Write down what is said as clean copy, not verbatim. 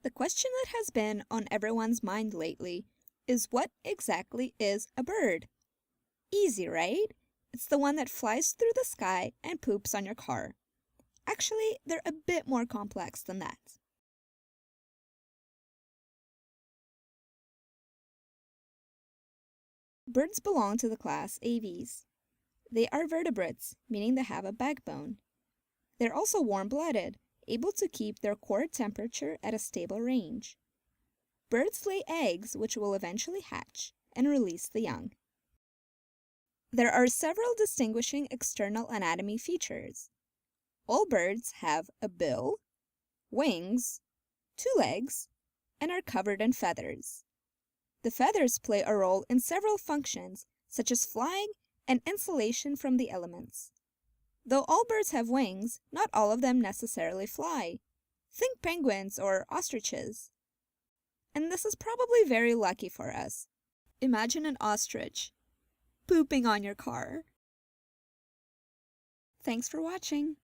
The question that has been on everyone's mind lately is, what exactly is a bird? Easy, right? It's the one that flies through the sky and poops on your car. Actually, they're a bit more complex than that. Birds belong to the class aves. They are vertebrates, meaning they have a backbone. They're also warm-blooded, able to keep their core temperature at a stable range. Birds lay eggs which will eventually hatch and release the young. There are several distinguishing external anatomy features. All birds have a bill, wings, 2 legs, and are covered in feathers. The feathers play a role in several functions, such as flying and insulation from the elements. Though all birds have wings, not all of them necessarily fly. Think penguins or ostriches. And this is probably very lucky for us. Imagine an ostrich pooping on your car. Thanks for watching.